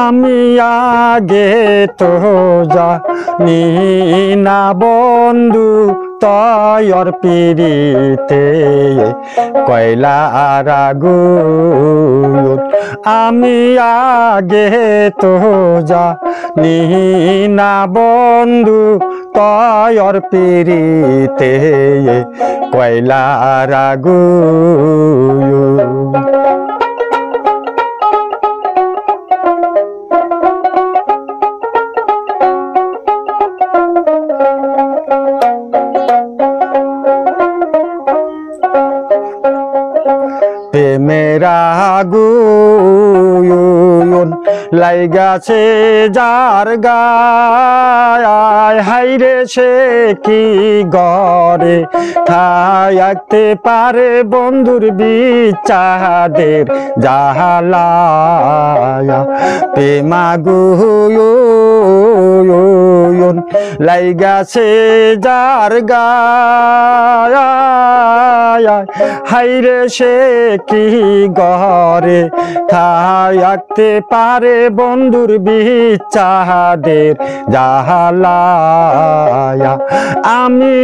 আমি আগে তো জানি না বন্ধু তয়র পিরিতে কয়লার আগুন। আমি আগে তো জানি না বন্ধু তয়র পিরিতে কয়লার আগুন। প্রেমের আগুন লাইগাছে যার গায়, হাইরে সে কি গরে থাকতে পারে বন্ধুর বিচাদের জাহালায়। প্রেম আগুন লাইগাছে যার গায়, হাইরে সে কি গরে থাকতে পারে বন্ধুর বিচাদের জাহালায়। আমি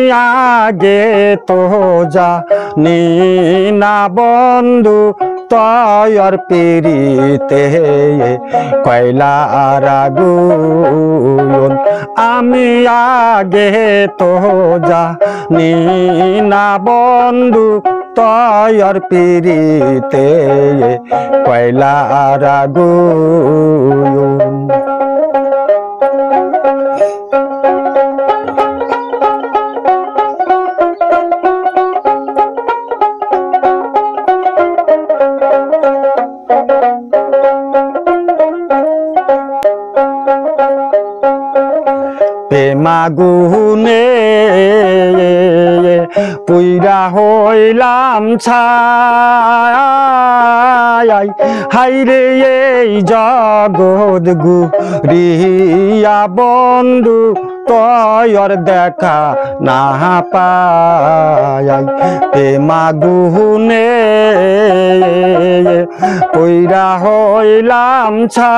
আগে তো জানি না বন্ধু তয়র পিরিতে কয়লার আগুন। আমি আগে তো জানি না বন্ধু তয়র পিরিতে কয়লার আগুন। প্রেম আগুনে পুইরা হইলাম ছাই, হাইরে এই জগৎ গুরিয়া বন্ধু তয়র দেখা না পাই। প্রেম আগুনে পুইরা হইলাম ছাই,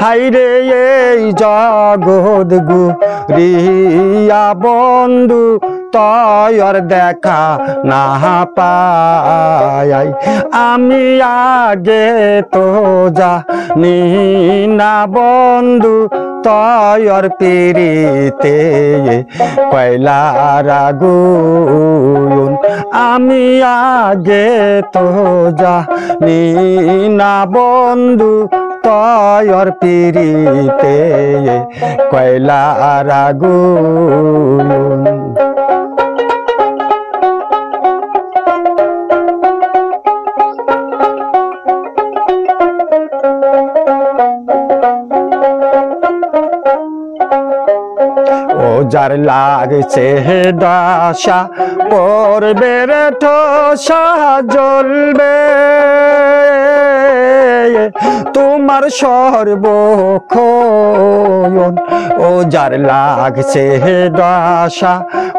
হাইরে এই জগৎ গুরিয়া বন্ধু তয়র দেখা না পাই। আমি আগে তো জানি না বন্ধু তয়র পিরিতে কয়লার আগুন। আমি আগে তো জানি না বন্ধু তয়র পিরিতে কয়লার আগুন। ও যার লাগছে দশা পড়বে রে ঠোসা জ্বলবে, তোমার সর্বক্ষণ। ও যার লাগছে দশা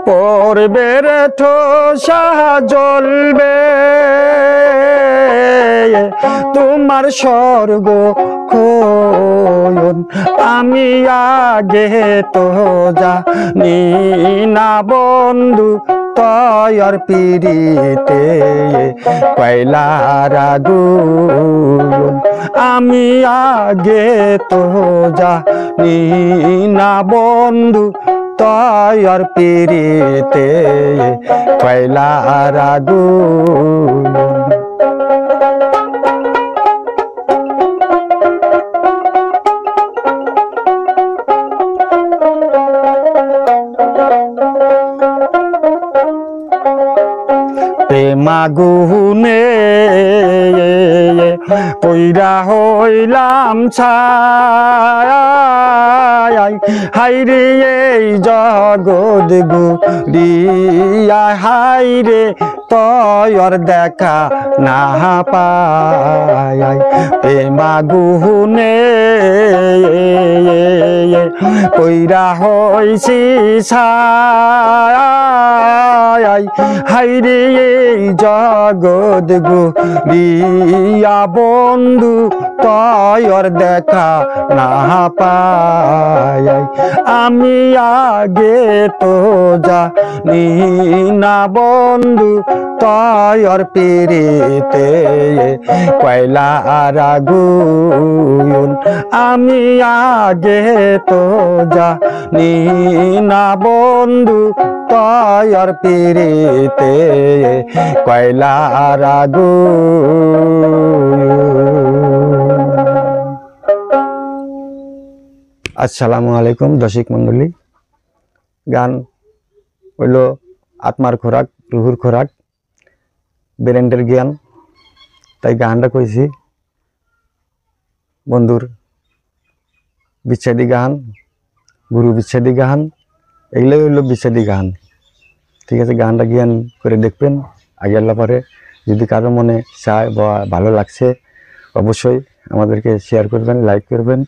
পড়বে রে ঠোসা জ্বলবে, তোমার সর্বক্ষণ। আমি আগে তো জানি না বন্ধু তয়র পিরিতে কয়লার আগুন। আমি আগে তো জানি না বন্ধু তয়র পিরিতে কয়লার আগুন। প্রেম আগুনে পইরা হইলাম ছাই, হাইরে এই জগৎ গুরিয়া হাইরে তয়র দেখা না পাই প্রেমা গুহুনে কইরা হইছি ছাই হাইরে এই জগৎ গুরিয়া বন্ধু তয়র দেখা না পাই আমি আগে তো জানি না বন্ধু তয়র পিরিতে কয়লা আগুন আমি আগে তো জানি না বন্ধু তয়র পিরিতে কয়লা আগুন। আসসালামু আলাইকুম দর্শক মন্ডলী। গান হইল আত্মার খোরাক, রুহুর খোরাক, ব্রেন্ডের জ্ঞান। তাই গানটা কইছি বন্ধুর বিচ্ছেদী গান, গুরু বিচ্ছেদী গান, এগুলোই হইল বিচ্ছেদী গান। ঠিক আছে, গানটা জ্ঞান করে দেখবেন আগে আল্লাহ পরে। যদি কারো মনে চায় বা ভালো লাগছে অবশ্যই আমাদেরকে শেয়ার করবেন, লাইক করবেন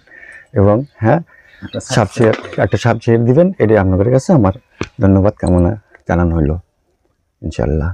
এবং হ্যাঁ একটা সাবস্ক্রাইব দিবেন। এটাই আপনাদের কাছে আমার ধন্যবাদ কামনা জানানো হইল ইনশাল্লাহ।